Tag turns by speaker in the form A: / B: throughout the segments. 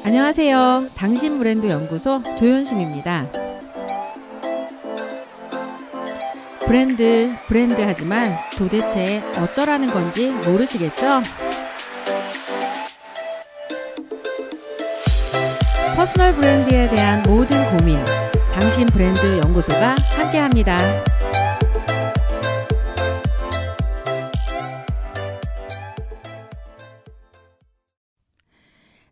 A: 안녕하세요. 당신 브랜드 연구소 조연심입니다. 브랜드 하지만 도대체 어쩌라는 건지 모르시겠죠? 퍼스널 브랜드에 대한 모든 고민, 당신 브랜드 연구소가 함께합니다.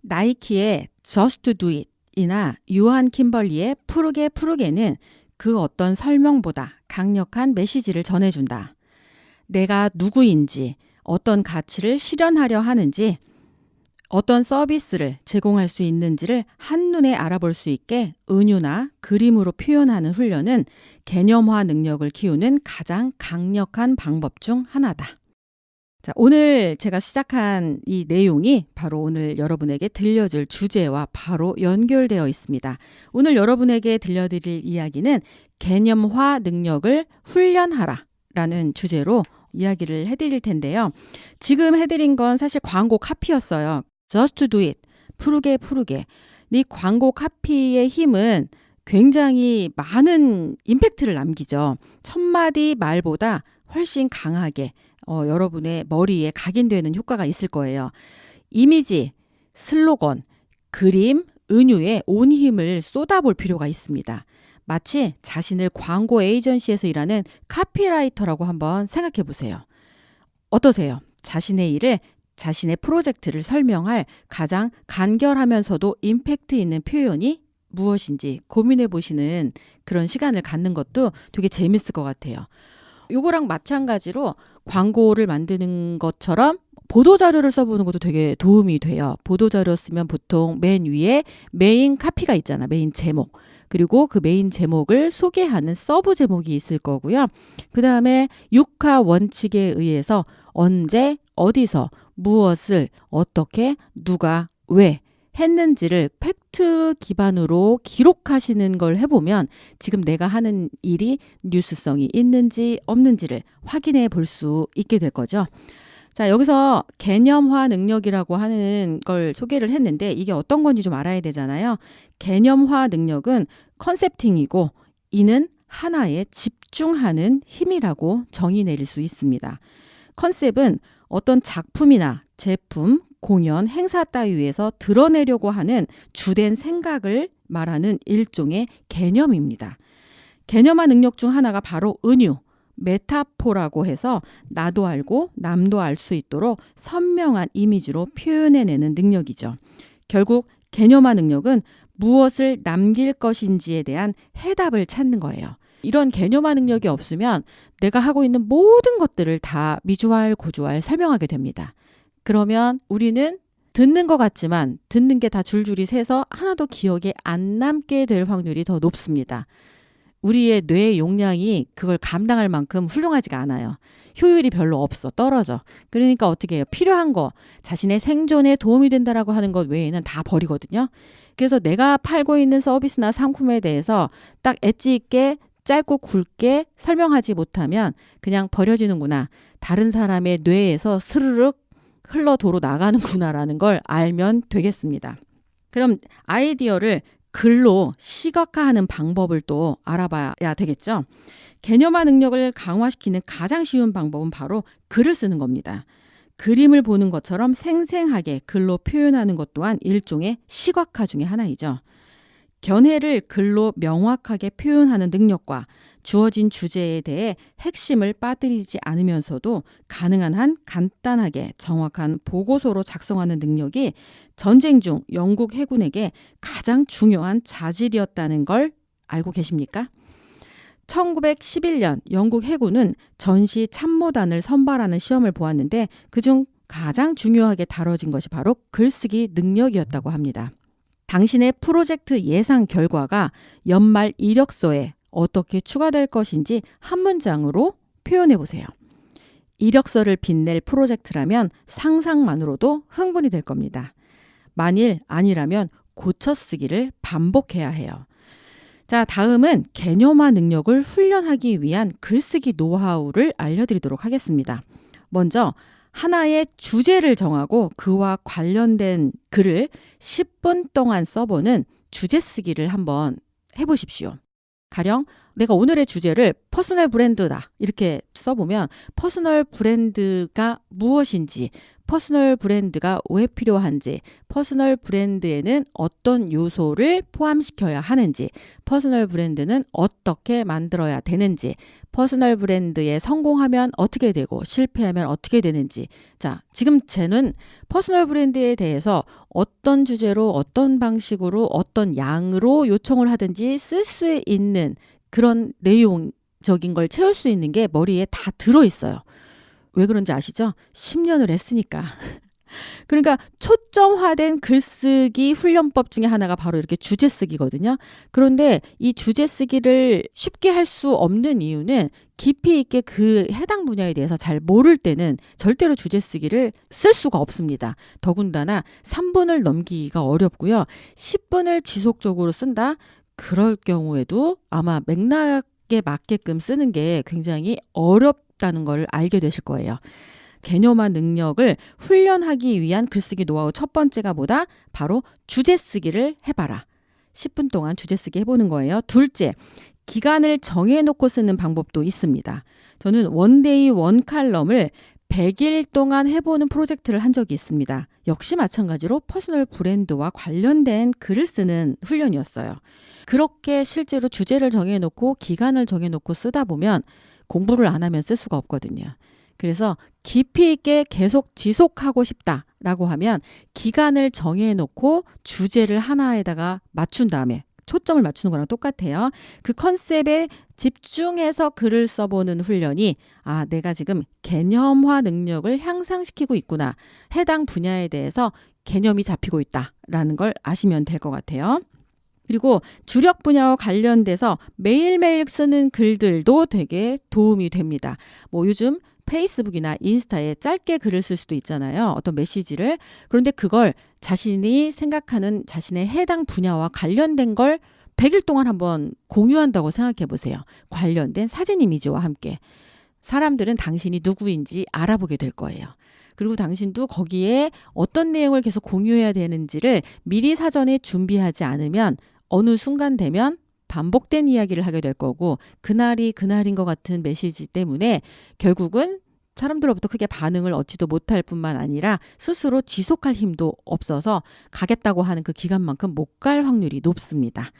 A: 나이키의 Just Do It 이나 유한 킴벌리의 푸르게는 그 어떤 설명보다 강력한 메시지를 전해준다. 내가 누구인지, 어떤 가치를 실현하려 하는지, 어떤 서비스를 제공할 수 있는지를 한눈에 알아볼 수 있게 은유나 그림으로 표현하는 훈련은 개념화 능력을 키우는 가장 강력한 방법 중 하나다. 자, 오늘 제가 시작한 이 내용이 바로 오늘 여러분에게 들려줄 주제와 바로 연결되어 있습니다. 오늘 여러분에게 들려드릴 이야기는 개념화 능력을 훈련하라 라는 주제로 이야기를 해드릴 텐데요. 지금 해드린 건 사실 광고 카피였어요. Just do it. 푸르게. 이 광고 카피의 힘은 굉장히 많은 임팩트를 남기죠. 1000마디 말보다 훨씬 강하게 여러분의 머리에 각인되는 효과가 있을 거예요. 이미지, 슬로건, 그림, 은유에 온 힘을 쏟아볼 필요가 있습니다. 마치 자신을 광고 에이전시에서 일하는 카피라이터라고 한번 생각해 보세요. 어떠세요? 자신의 일을, 자신의 프로젝트를 설명할 가장 간결하면서도 임팩트 있는 표현이 무엇인지 고민해 보시는 그런 시간을 갖는 것도 되게 재밌을 것 같아요. 요거랑 마찬가지로 광고를 만드는 것처럼 보도자료를 써보는 것도 되게 도움이 돼요. 보도자료 쓰면 보통 맨 위에 메인 카피가 있잖아. 메인 제목. 그리고 그 메인 제목을 소개하는 서브 제목이 있을 거고요. 그 다음에 6하 원칙에 의해서 언제, 어디서, 무엇을, 어떻게, 누가, 왜 했는지를 팩트 기반으로 기록하시는 걸 해보면 지금 내가 하는 일이 뉴스성이 있는지 없는지를 확인해 볼 수 있게 될 거죠. 자, 여기서 개념화 능력이라고 하는 걸 소개를 했는데 이게 어떤 건지 좀 알아야 되잖아요. 개념화 능력은 컨셉팅이고 이는 하나에 집중하는 힘이라고 정의 내릴 수 있습니다. 컨셉은 어떤 작품이나 제품, 공연, 행사 따위에서 드러내려고 하는 주된 생각을 말하는 일종의 개념입니다. 개념화 능력 중 하나가 바로 은유, 메타포라고 해서 나도 알고 남도 알 수 있도록 선명한 이미지로 표현해내는 능력이죠. 결국 개념화 능력은 무엇을 남길 것인지에 대한 해답을 찾는 거예요. 이런 개념화 능력이 없으면 내가 하고 있는 모든 것들을 다 미주알, 고주알 설명하게 됩니다. 그러면 우리는 듣는 것 같지만 듣는 게 다 줄줄이 새서 하나도 기억에 안 남게 될 확률이 더 높습니다. 우리의 뇌 용량이 그걸 감당할 만큼 훌륭하지가 않아요. 효율이 별로 없어. 떨어져. 그러니까 어떻게 해요? 필요한 거, 자신의 생존에 도움이 된다라고 하는 것 외에는 다 버리거든요. 그래서 내가 팔고 있는 서비스나 상품에 대해서 딱 엣지 있게 짧고 굵게 설명하지 못하면 그냥 버려지는구나. 다른 사람의 뇌에서 스르륵 흘러 도로 나가는구나라는 걸 알면 되겠습니다. 그럼 아이디어를 글로 시각화하는 방법을 또 알아봐야 되겠죠. 개념화 능력을 강화시키는 가장 쉬운 방법은 바로 글을 쓰는 겁니다. 그림을 보는 것처럼 생생하게 글로 표현하는 것 또한 일종의 시각화 중에 하나이죠. 견해를 글로 명확하게 표현하는 능력과 주어진 주제에 대해 핵심을 빠뜨리지 않으면서도 가능한 한 간단하게 정확한 보고서로 작성하는 능력이 전쟁 중 영국 해군에게 가장 중요한 자질이었다는 걸 알고 계십니까? 1911년 영국 해군은 전시 참모단을 선발하는 시험을 보았는데 그중 가장 중요하게 다뤄진 것이 바로 글쓰기 능력이었다고 합니다. 당신의 프로젝트 예상 결과가 연말 이력서에 어떻게 추가될 것인지 한 문장으로 표현해 보세요. 이력서를 빛낼 프로젝트라면 상상만으로도 흥분이 될 겁니다. 만일 아니라면 고쳐쓰기를 반복해야 해요. 자, 다음은 개념화 능력을 훈련하기 위한 글쓰기 노하우를 알려드리도록 하겠습니다. 먼저 하나의 주제를 정하고 그와 관련된 글을 10분 동안 써보는 주제 쓰기를 한번 해보십시오. 가령 내가 오늘의 주제를 퍼스널 브랜드다 이렇게 써보면 퍼스널 브랜드가 무엇인지, 퍼스널 브랜드가 왜 필요한지, 퍼스널 브랜드에는 어떤 요소를 포함시켜야 하는지, 퍼스널 브랜드는 어떻게 만들어야 되는지, 퍼스널 브랜드에 성공하면 어떻게 되고 실패하면 어떻게 되는지. 자, 지금 쟤는 퍼스널 브랜드에 대해서 어떤 주제로 어떤 방식으로 어떤 양으로 요청을 하든지 쓸 수 있는 그런 내용적인 걸 채울 수 있는 게 머리에 다 들어있어요. 왜 그런지 아시죠? 10년을 했으니까. 그러니까 초점화된 글쓰기 훈련법 중에 하나가 바로 이렇게 주제 쓰기거든요. 그런데 이 주제 쓰기를 쉽게 할 수 없는 이유는 깊이 있게 그 해당 분야에 대해서 잘 모를 때는 절대로 주제 쓰기를 쓸 수가 없습니다. 더군다나 3분을 넘기기가 어렵고요. 10분을 지속적으로 쓴다? 그럴 경우에도 아마 맥락에 맞게끔 쓰는 게 굉장히 어렵다는 걸 알게 되실 거예요. 개념화 능력을 훈련하기 위한 글쓰기 노하우 첫 번째가 뭐다? 바로 주제 쓰기를 해봐라. 10분 동안 주제 쓰기 해보는 거예요. 둘째, 기간을 정해놓고 쓰는 방법도 있습니다. 저는 원데이 원 칼럼을 100일 동안 해보는 프로젝트를 한 적이 있습니다. 역시 마찬가지로 퍼스널 브랜드와 관련된 글을 쓰는 훈련이었어요. 그렇게 실제로 주제를 정해놓고 기간을 정해놓고 쓰다 보면 공부를 안 하면 쓸 수가 없거든요. 그래서 깊이 있게 계속 지속하고 싶다라고 하면 기간을 정해놓고 주제를 하나에다가 맞춘 다음에 초점을 맞추는 거랑 똑같아요. 그 컨셉에 집중해서 글을 써보는 훈련이 내가 지금 개념화 능력을 향상시키고 있구나. 해당 분야에 대해서 개념이 잡히고 있다라는 걸 아시면 될 것 같아요. 그리고 주력 분야와 관련돼서 매일매일 쓰는 글들도 되게 도움이 됩니다. 요즘 페이스북이나 인스타에 짧게 글을 쓸 수도 있잖아요. 어떤 메시지를. 그런데 그걸 자신이 생각하는 자신의 해당 분야와 관련된 걸 100일 동안 한번 공유한다고 생각해 보세요. 관련된 사진 이미지와 함께. 사람들은 당신이 누구인지 알아보게 될 거예요. 그리고 당신도 거기에 어떤 내용을 계속 공유해야 되는지를 미리 사전에 준비하지 않으면 어느 순간 되면 반복된 이야기를 하게 될 거고 그날이 그날인 것 같은 메시지 때문에 결국은 사람들로부터 크게 반응을 얻지도 못할 뿐만 아니라 스스로 지속할 힘도 없어서 가겠다고 하는 그 기간만큼 못 갈 확률이 높습니다.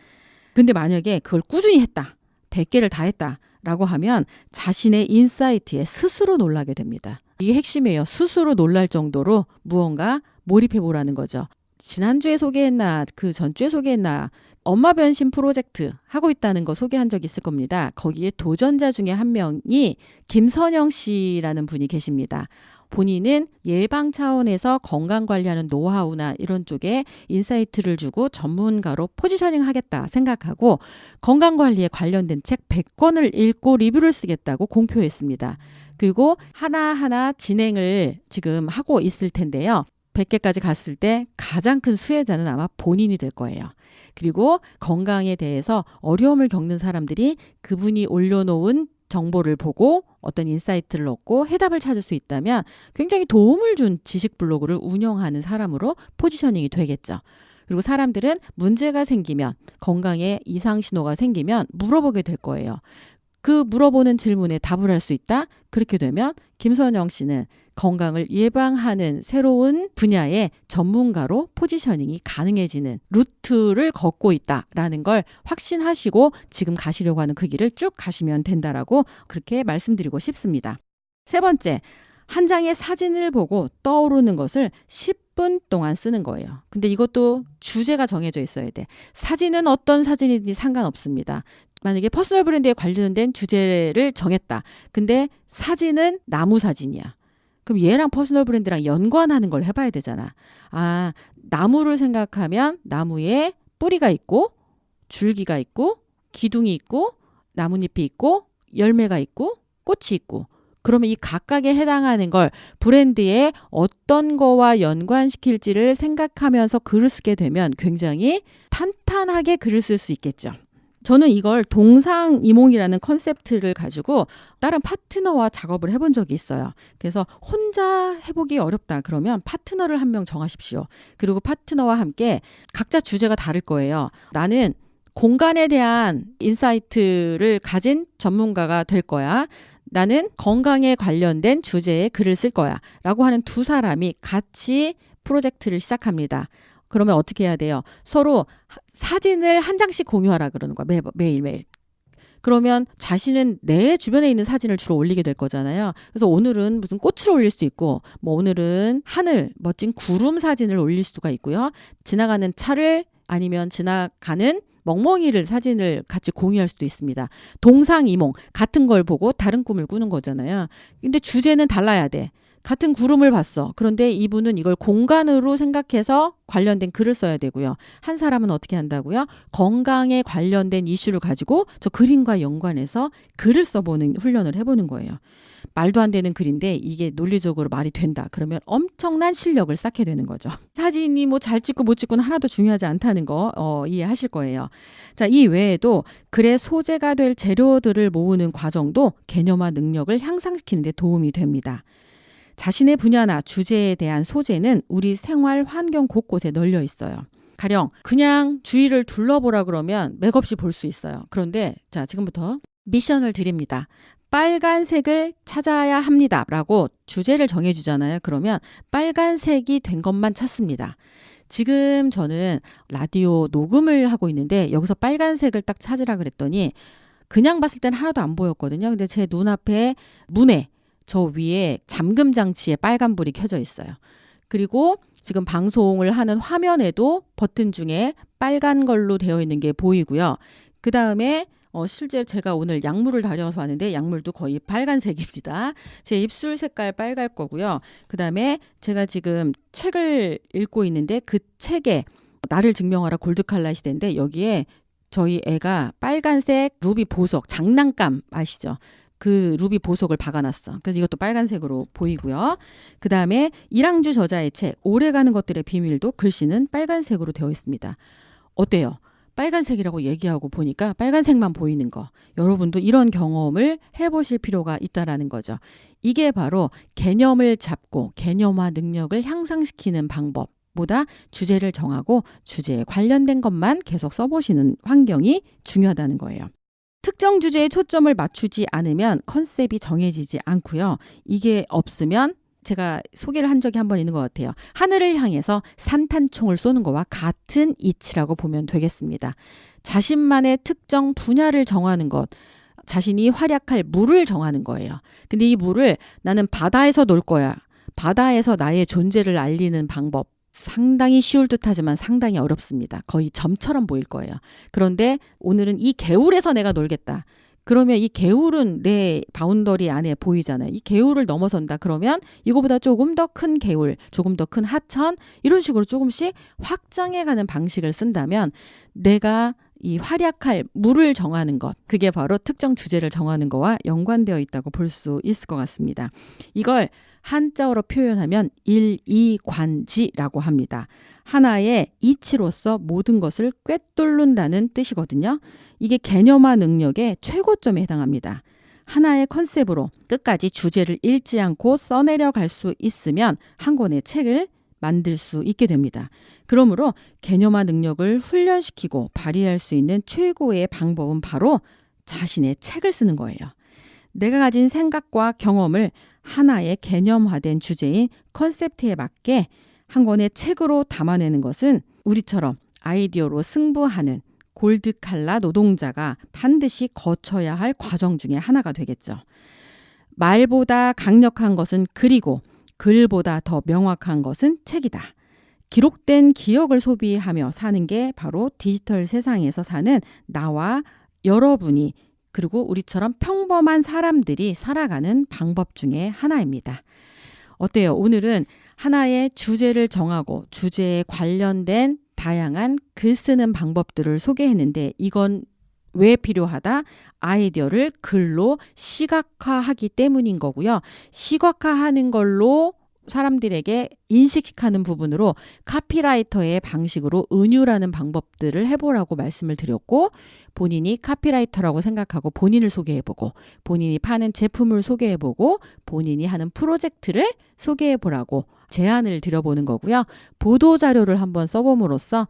A: 근데 만약에 그걸 꾸준히 했다. 100개를 다 했다라고 하면 자신의 인사이트에 스스로 놀라게 됩니다. 이게 핵심이에요. 스스로 놀랄 정도로 무언가 몰입해보라는 거죠. 지난주에 소개했나 그 전주에 소개했나 엄마 변신 프로젝트 하고 있다는 거 소개한 적 있을 겁니다. 거기에 도전자 중에 한 명이 김선영 씨라는 분이 계십니다. 본인은 예방 차원에서 건강관리하는 노하우나 이런 쪽에 인사이트를 주고 전문가로 포지셔닝 하겠다 생각하고 건강관리에 관련된 책 100권을 읽고 리뷰를 쓰겠다고 공표했습니다. 그리고 하나하나 진행을 지금 하고 있을 텐데요. 100개까지 갔을 때 가장 큰 수혜자는 아마 본인이 될 거예요. 그리고 건강에 대해서 어려움을 겪는 사람들이 그분이 올려놓은 정보를 보고 어떤 인사이트를 얻고 해답을 찾을 수 있다면 굉장히 도움을 준 지식 블로그를 운영하는 사람으로 포지셔닝이 되겠죠. 그리고 사람들은 문제가 생기면 건강에 이상 신호가 생기면 물어보게 될 거예요. 그 물어보는 질문에 답을 할 수 있다? 그렇게 되면 김선영 씨는 건강을 예방하는 새로운 분야의 전문가로 포지셔닝이 가능해지는 루트를 걷고 있다라는 걸 확신하시고 지금 가시려고 하는 그 길을 쭉 가시면 된다라고 그렇게 말씀드리고 싶습니다. 세 번째, 한 장의 사진을 보고 떠오르는 것을 10분 동안 쓰는 거예요. 근데 이것도 주제가 정해져 있어야 돼. 사진은 어떤 사진이든지 상관없습니다. 만약에 퍼스널 브랜드에 관련된 주제를 정했다. 근데 사진은 나무 사진이야. 그럼 얘랑 퍼스널 브랜드랑 연관하는 걸 해봐야 되잖아. 나무를 생각하면 나무에 뿌리가 있고 줄기가 있고 기둥이 있고 나뭇잎이 있고 열매가 있고 꽃이 있고 그러면 이 각각에 해당하는 걸 브랜드에 어떤 거와 연관시킬지를 생각하면서 글을 쓰게 되면 굉장히 탄탄하게 글을 쓸 수 있겠죠. 저는 이걸 동상이몽이라는 컨셉트를 가지고 다른 파트너와 작업을 해본 적이 있어요. 그래서 혼자 해보기 어렵다 그러면 파트너를 한 명 정하십시오. 그리고 파트너와 함께 각자 주제가 다를 거예요. 나는 공간에 대한 인사이트를 가진 전문가가 될 거야. 나는 건강에 관련된 주제의 글을 쓸 거야. 라고 하는 두 사람이 같이 프로젝트를 시작합니다. 그러면 어떻게 해야 돼요? 서로 사진을 한 장씩 공유하라 그러는 거야. 매일매일. 그러면 자신은 내 주변에 있는 사진을 주로 올리게 될 거잖아요. 그래서 오늘은 무슨 꽃을 올릴 수 있고, 뭐 오늘은 하늘, 멋진 구름 사진을 올릴 수가 있고요. 지나가는 차를 아니면 지나가는 멍멍이를 사진을 같이 공유할 수도 있습니다. 동상이몽, 같은 걸 보고 다른 꿈을 꾸는 거잖아요. 근데 주제는 달라야 돼. 같은 구름을 봤어. 그런데 이분은 이걸 공간으로 생각해서 관련된 글을 써야 되고요. 한 사람은 어떻게 한다고요? 건강에 관련된 이슈를 가지고 저 그림과 연관해서 글을 써보는 훈련을 해보는 거예요. 말도 안 되는 글인데 이게 논리적으로 말이 된다. 그러면 엄청난 실력을 쌓게 되는 거죠. 사진이 뭐 잘 찍고 못 찍고는 하나도 중요하지 않다는 거 이해하실 거예요. 자, 이 외에도 글의 소재가 될 재료들을 모으는 과정도 개념화 능력을 향상시키는 데 도움이 됩니다. 자신의 분야나 주제에 대한 소재는 우리 생활 환경 곳곳에 널려 있어요. 가령 그냥 주위를 둘러보라 그러면 맥없이 볼 수 있어요. 그런데 자, 지금부터 미션을 드립니다. 빨간색을 찾아야 합니다. 라고 주제를 정해주잖아요. 그러면 빨간색이 된 것만 찾습니다. 지금 저는 라디오 녹음을 하고 있는데 여기서 빨간색을 딱 찾으라 그랬더니 그냥 봤을 땐 하나도 안 보였거든요. 근데 제 눈앞에 문에 저 위에 잠금 장치에 빨간불이 켜져 있어요. 그리고 지금 방송을 하는 화면에도 버튼 중에 빨간 걸로 되어 있는 게 보이고요. 그 다음에 실제 제가 오늘 약물을 다려서 왔는데 약물도 거의 빨간색입니다. 제 입술 색깔 빨갈 거고요. 그 다음에 제가 지금 책을 읽고 있는데 그 책에 나를 증명하라 골드칼라 시대인데 여기에 저희 애가 빨간색 루비 보석 장난감 아시죠? 그 루비 보석을 박아놨어. 그래서 이것도 빨간색으로 보이고요. 그 다음에 이랑주 저자의 책 오래가는 것들의 비밀도 글씨는 빨간색으로 되어 있습니다. 어때요? 빨간색이라고 얘기하고 보니까 빨간색만 보이는 거. 여러분도 이런 경험을 해보실 필요가 있다라는 거죠. 이게 바로 개념을 잡고 개념화 능력을 향상시키는 방법보다 주제를 정하고 주제에 관련된 것만 계속 써보시는 환경이 중요하다는 거예요. 특정 주제에 초점을 맞추지 않으면 컨셉이 정해지지 않고요. 이게 없으면 제가 소개를 한 적이 한 번 있는 것 같아요. 하늘을 향해서 산탄총을 쏘는 것과 같은 이치라고 보면 되겠습니다. 자신만의 특정 분야를 정하는 것, 자신이 활약할 물을 정하는 거예요. 근데 이 물을 나는 바다에서 놀 거야. 바다에서 나의 존재를 알리는 방법. 상당히 쉬울 듯하지만 상당히 어렵습니다. 거의 점처럼 보일 거예요. 그런데 오늘은 이 개울에서 내가 놀겠다. 그러면 이 개울은 내 바운더리 안에 보이잖아요. 이 개울을 넘어선다. 그러면 이거보다 조금 더 큰 개울, 조금 더 큰 하천 이런 식으로 조금씩 확장해가는 방식을 쓴다면 내가 이 활약할 물을 정하는 것, 그게 바로 특정 주제를 정하는 거와 연관되어 있다고 볼 수 있을 것 같습니다. 이걸 한자어로 표현하면 일이관지라고 합니다. 하나의 이치로서 모든 것을 꿰뚫는다는 뜻이거든요. 이게 개념화 능력의 최고점에 해당합니다. 하나의 컨셉으로 끝까지 주제를 잃지 않고 써내려 갈 수 있으면 한 권의 책을 만들 수 있게 됩니다. 그러므로 개념화 능력을 훈련시키고 발휘할 수 있는 최고의 방법은 바로 자신의 책을 쓰는 거예요. 내가 가진 생각과 경험을 하나의 개념화된 주제인 컨셉트에 맞게 한 권의 책으로 담아내는 것은 우리처럼 아이디어로 승부하는 골드칼라 노동자가 반드시 거쳐야 할 과정 중에 하나가 되겠죠. 말보다 강력한 것은 글이고 글보다 더 명확한 것은 책이다. 기록된 기억을 소비하며 사는 게 바로 디지털 세상에서 사는 나와 여러분이 그리고 우리처럼 평범한 사람들이 살아가는 방법 중에 하나입니다. 어때요? 오늘은 하나의 주제를 정하고 주제에 관련된 다양한 글 쓰는 방법들을 소개했는데 이건 왜 필요하다? 아이디어를 글로 시각화하기 때문인 거고요. 시각화하는 걸로 사람들에게 인식하는 부분으로 카피라이터의 방식으로 은유라는 방법들을 해보라고 말씀을 드렸고, 본인이 카피라이터라고 생각하고 본인을 소개해보고, 본인이 파는 제품을 소개해보고, 본인이 하는 프로젝트를 소개해보라고 제안을 드려보는 거고요. 보도자료를 한번 써봄으로써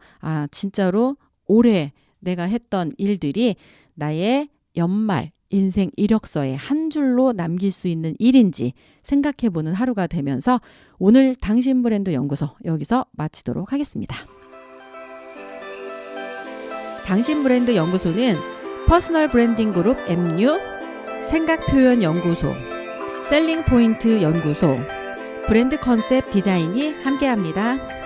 A: 진짜로 올해 내가 했던 일들이 나의 연말 인생 이력서에 한 줄로 남길 수 있는 일인지 생각해보는 하루가 되면서 오늘 당신 브랜드 연구소 여기서 마치도록 하겠습니다. 당신 브랜드 연구소는 퍼스널 브랜딩 그룹 MU, 생각표현 연구소, 셀링 포인트 연구소, 브랜드 컨셉 디자인이 함께합니다.